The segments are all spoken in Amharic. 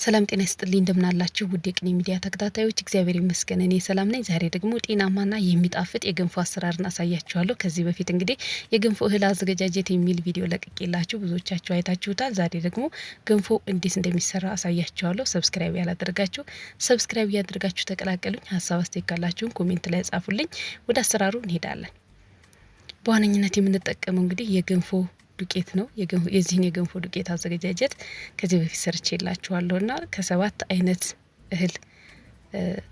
ሰላም ጤና ይስጥልኝ እንደምናላችሁ ውድ የቅኔ ሚዲያ ተከታታዮች እግዚአብሔር ይመስገን እኔ ሰላም ነኝ። ዛሬ ደግሞ ጤናማና የሚጣፍጥ የገንፎ አሰራርን አሳያችኋለሁ። ከዚህ በፊት እንግዲህ የገንፎ እህል አዘገጃጀት የሚል ቪዲዮ ለቅቄላችሁ ብዙዎቻችሁ አይታችሁታል። ዛሬ ደግሞ ገንፎ እንዴት እንደሚሰራ አሳያችኋለሁ። ሰብስክራይብ ያላደረጋችሁ ሰብስክራይብ ያድርጋችሁ ተቀላቀሉኝ። ሀሳብ አስተያየት ካላችሁን ኮሜንት ላይ ጻፉልኝ። ወደ አሰራሩ እንሄዳለን። በዋነኝነት የምንጠቀመው እንግዲህ የገንፎ ዱቄት ነው። የዚህን የገንፎ ዱቄት አዘገጃጀት ከዚህ በፊት ሰርቼላችኋለሁና ከሰባት አይነት እህል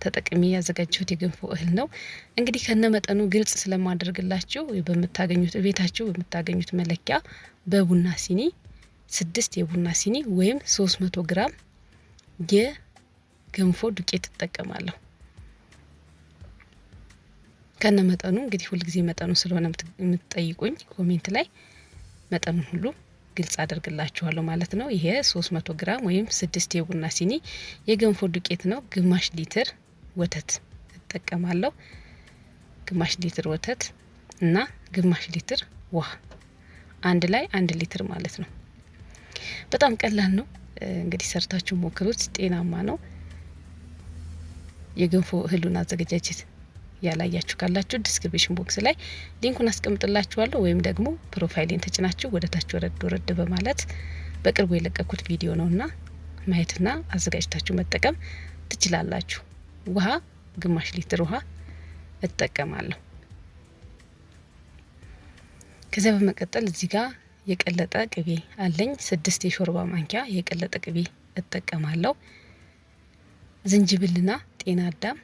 ተጠቅሜ ያዘጋጀሁት የገንፎ እህል ነው። እንግዲህ ከነመጠኑ ግልጽ ስለማደርግላችሁ በምታገኙት ቤታችሁ በምታገኙት መለኪያ በቡና ሲኒ 6 የቡና ሲኒ ወይም 300 ግራም የገንፎ ዱቄት እጠቀማለሁ። ከነመጠኑ እንግዲህ ሁልጊዜ መጠኑ ስለሆነ የምትጠይቁኝ ኮሜንት ላይ መጠኑን ሁሉ ግልጽ አደርግላችኋለሁ ማለት ነው። ይሄ 300 ግራም ወይም 6 የቡና ሲኒ የገንፎ ዱቄት ነው። ግማሽ ሊትር ወተት እጠቀማለሁ። ግማሽ ሊትር ወተት እና ግማሽ ሊትር ውሃ አንድ ላይ 1 ሊትር ማለት ነው። በጣም ቀላል ነው። እንግዲህ ሰርታችሁ ሞክሩት። ጤናማ ነው። የገንፎ እህሉን አዘገጃጀት ያላያችሁ ካላችሁ ዲስክሪፕሽን ቦክስ ላይ ሊንኩን አስቀምጥላችኋለሁ ወይም ደግሞ ፕሮፋይሌን ተጭናችሁ ወደታች ወረድ በማለት በቅርቡ የለቀኩት ቪዲዮ ነውና ማየትና አዘጋጅታችሁ መጠቀም ትችላላችሁ። ውሃ ግማሽ ሊትር ውሃ እጠቀማለሁ። ከዚያ በመቀጠል እዚህ ጋር የቀለጠ ቅቤ አለኝ 6 የሾርባ ማንኪያ የቀለጠ ቅቤ እጠቀማለሁ። ዝንጅብልና ጤና አዳም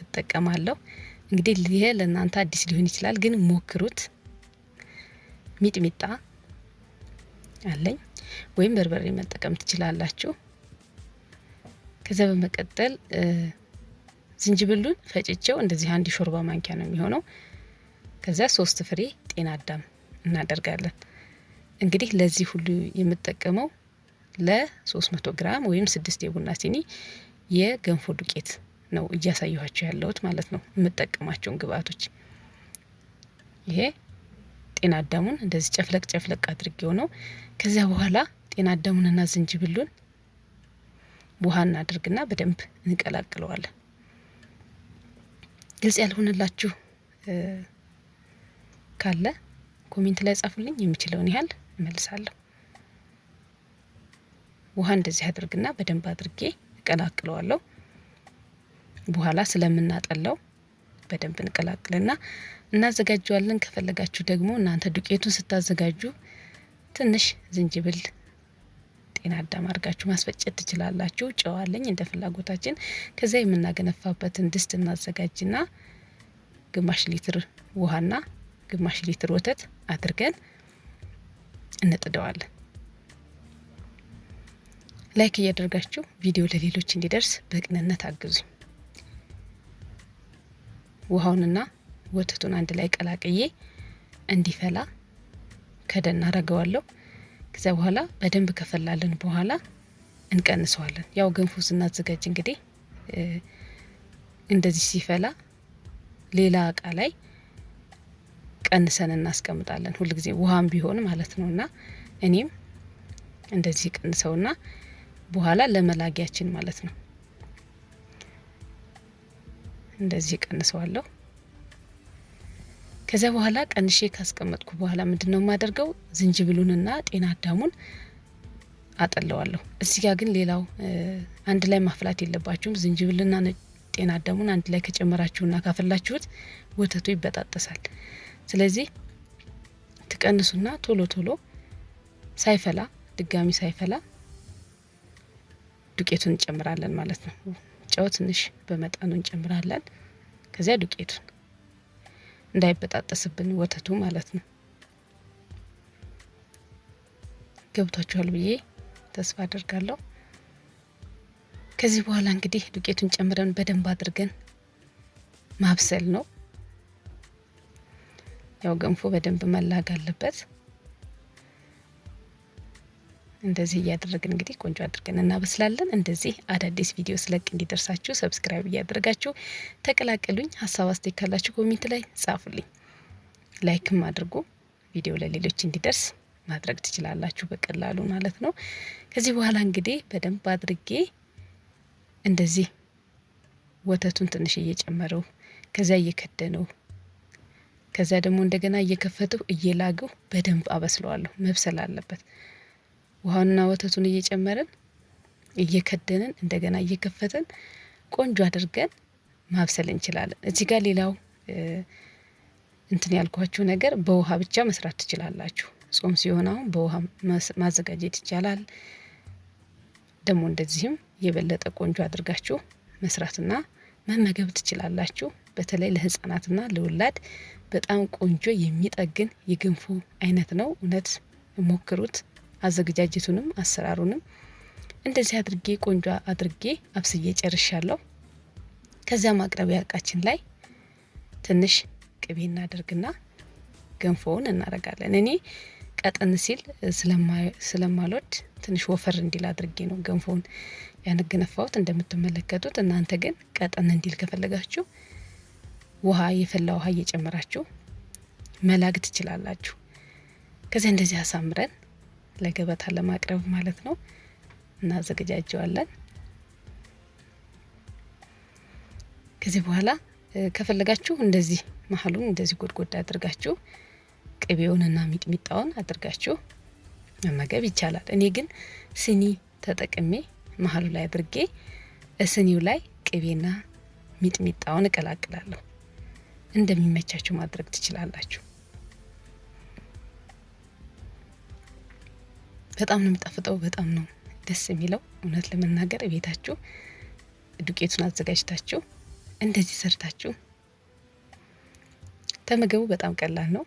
እጠቀማለሁ። እንግዲህ ይሄ ለእናንተ አዲስ ሊሆን ይችላል ግን ሞክሩት። ሚጥሚጣ አለኝ ወይም በርበሬ መጠቀም ትችላላችሁ። ከዛ በመቀጠል ዝንጅብሉን ፈጭቼው እንደዚህ 1 ሾርባ ማንኪያ ነው የሚሆነው። ከዛ 3 ፍሬ ጤና አዳም እናደርጋለን። እንግዲህ ለዚህ ሁሉ የምጠቀመው ለ300 ግራም ወይም 6 የቡና ሲኒ የገንፎ ዱቄት ነው እያሳየኋችሁ ያለሁት ማለት ነው። የምጠቀማቸውን ግብአቶች ይሄ ጤና አዳሙን እንደዚህ ጨፍለቅ አድርጌው ነው። ከዚያ በኋላ ጤና አዳሙንና ዝንጅብሉን ውሃ እናድርግና በደንብ እንቀላቅለዋለን። ግልጽ ያልሆነላችሁ ካለ ኮሜንት ላይ ጻፉልኝ፣ የምችለውን ያህል እመልሳለሁ። ውሃ እንደዚህ አድርግና በደንብ አድርጌ እቀላቅለዋለሁ። በኋላ ስለምናጠለው በደንብ እንቀላቅልና እናዘጋጀዋለን። ከፈለጋችሁ ደግሞ እናንተ ዱቄቱን ስታዘጋጁ ትንሽ ዝንጅብል ጤና አዳም አድርጋችሁ ማስፈጨት ትችላላችሁ። ጨው አለኝ እንደ ፍላጎታችን። ከዛ የምናገነፋበትን ድስት እናዘጋጅና ግማሽ ሊትር ውሃና ግማሽ ሊትር ወተት አድርገን እንጥደዋለን። ላይክ እያደረጋችሁ ቪዲዮ ለሌሎች እንዲደርስ በቅንነት አግዙኝ። ውሃውንና ወተቱን አንድ ላይ ቀላቅዬ እንዲፈላ ከደን አረገዋለሁ። ከዛ በኋላ በደንብ ከፈላልን በኋላ እንቀንሰዋለን። ያው ገንፎ ስናዘጋጅ እንግዲህ እንደዚህ ሲፈላ ሌላ እቃ ላይ ቀንሰን እናስቀምጣለን። ሁልጊዜ ውሃም ቢሆን ማለት ነውና እኔም እንደዚህ ቀንሰውና በኋላ ለመላጊያችን ማለት ነው እንደዚህ ቀንሰዋለሁ። ከዛ በኋላ ቀንሼ ካስቀመጥኩ በኋላ ምንድነው የማደርገው ዝንጅብሉንና ጤና አዳሙን አጠለዋለሁ። እዚህ ጋር ግን ሌላው አንድ ላይ ማፍላት የለባችሁም። ዝንጅብልና ጤና አዳሙን አንድ ላይ ከጨመራችሁና ካፈላችሁት ወተቱ ይበጣጠሳል። ስለዚህ ትቀንሱና ቶሎ ሳይፈላ ድጋሚ ሳይፈላ ዱቄቱን እንጨምራለን ማለት ነው። ጨው ትንሽ በመጠኑ እንጨምራለን። ከዚያ ዱቄቱን እንዳይበጣጠስብን ወተቱ ማለት ነው። ገብቷችኋል ብዬ ተስፋ አደርጋለሁ። ከዚህ በኋላ እንግዲህ ዱቄቱን ጨምረን በደንብ አድርገን ማብሰል ነው። ያው ገንፎ በደንብ መላግ አለበት። እንደዚህ እያደረግን እንግዲህ ቆንጆ አድርገን እናበስላለን። እንደዚህ አዳዲስ ቪዲዮ ስለቅ እንዲደርሳችሁ ሰብስክራይብ እያደረጋችሁ ተቀላቀሉኝ። ሀሳብ አስተያየት ካላችሁ ኮሜንት ላይ ጻፉልኝ። ላይክም አድርጉ ቪዲዮ ለሌሎች እንዲደርስ ማድረግ ትችላላችሁ በቀላሉ ማለት ነው። ከዚህ በኋላ እንግዲህ በደንብ አድርጌ እንደዚህ ወተቱን ትንሽ እየጨመረው ከዛ እየከደነው ከዛ ደግሞ እንደገና እየከፈተው እየላገው በደንብ አበስለዋለሁ። መብሰል አለበት። ውሃውንና ወተቱን እየጨመርን እየከደንን እንደገና እየከፈትን ቆንጆ አድርገን ማብሰል እንችላለን። እዚህ ጋር ሌላው እንትን ያልኳችሁ ነገር በውሃ ብቻ መስራት ትችላላችሁ። ጾም ሲሆን አሁን በውሃ ማዘጋጀት ይቻላል። ደግሞ እንደዚህም የበለጠ ቆንጆ አድርጋችሁ መስራትና መመገብ ትችላላችሁ። በተለይ ለህፃናትና ለወላድ በጣም ቆንጆ የሚጠግን የገንፎ አይነት ነው። እውነት ሞክሩት። አዘገጃጀቱንም አሰራሩንም እንደዚህ አድርጌ ቆንጆ አድርጌ አብስዬ ጨርሻለሁ። ከዛ ማቅረቢያ እቃችን ላይ ትንሽ ቅቤ እናደርግና ገንፎውን እናረጋለን። እኔ ቀጠን ሲል ስለማልወድ ትንሽ ወፈር እንዲል አድርጌ ነው ገንፎውን ያነገነፋሁት እንደምትመለከቱት። እናንተ ግን ቀጠን እንዲል ከፈለጋችሁ ውሃ የፈላ ውሃ እየጨመራችሁ መላግ ትችላላችሁ። ከዚያ እንደዚህ አሳምረን ለገበታ ለማቅረብ ማለት ነው እናዘገጃጀዋለን። ከዚህ በኋላ ከፈለጋችሁ እንደዚህ መሀሉን እንደዚህ ጎድጎድ አድርጋችሁ ቅቤውንና ሚጥሚጣውን አድርጋችሁ መመገብ ይቻላል። እኔ ግን ስኒ ተጠቅሜ መሀሉ ላይ አድርጌ ስኒው ላይ ቅቤና ሚጥሚጣውን እቀላቅላለሁ። እንደሚመቻችሁ ማድረግ ትችላላችሁ። በጣም ነው የሚጣፍጠው። በጣም ነው ደስ የሚለው። እውነት ለመናገር ቤታችሁ ዱቄቱን አዘጋጅታችሁ እንደዚህ ሰርታችሁ ተመገቡ። በጣም ቀላል ነው።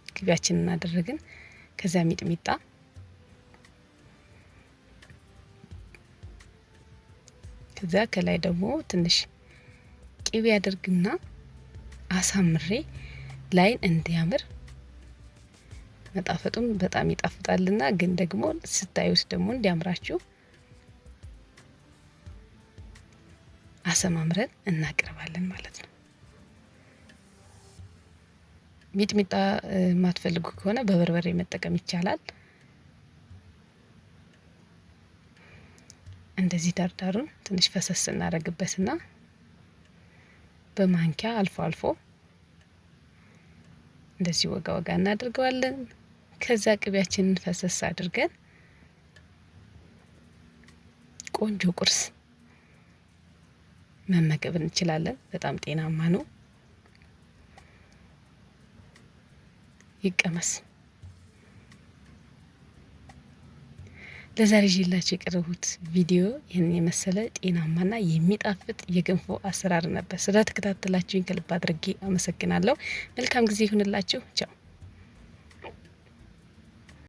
ቅቤያችንን አደረግን። ከዛ ሚጥሚጣ ከዛ ከላይ ደግሞ ትንሽ ቅቤ ያደርግና አሳምሬ ላይን እንዲያምር መጣፈጡም በጣም ይጣፍጣልና ግን ደግሞ ስታዩት ደግሞ እንዲያምራችሁ አሰማምረን እናቀርባለን ማለት ነው። ሚጥሚጣ ማትፈልጉ ከሆነ በበርበሬ መጠቀም ይቻላል። እንደዚህ ዳርዳሩን ትንሽ ፈሰስ እናደርግበትና በማንኪያ አልፎ አልፎ እንደዚህ ወጋ ወጋ እናደርገዋለን። ከዛ ቅቤያችንን ፈሰስ አድርገን ቆንጆ ቁርስ መመገብ እንችላለን። በጣም ጤናማ ነው። ይቀመስ። ለዛሬ ይዤላችሁ የቀረቡት ቪዲዮ ይህንን የመሰለ ጤናማና የሚጣፍጥ የገንፎ አሰራር ነበር። ስለተከታተላችሁኝ ከልብ አድርጌ አመሰግናለሁ። መልካም ጊዜ ይሁንላችሁ። ቻው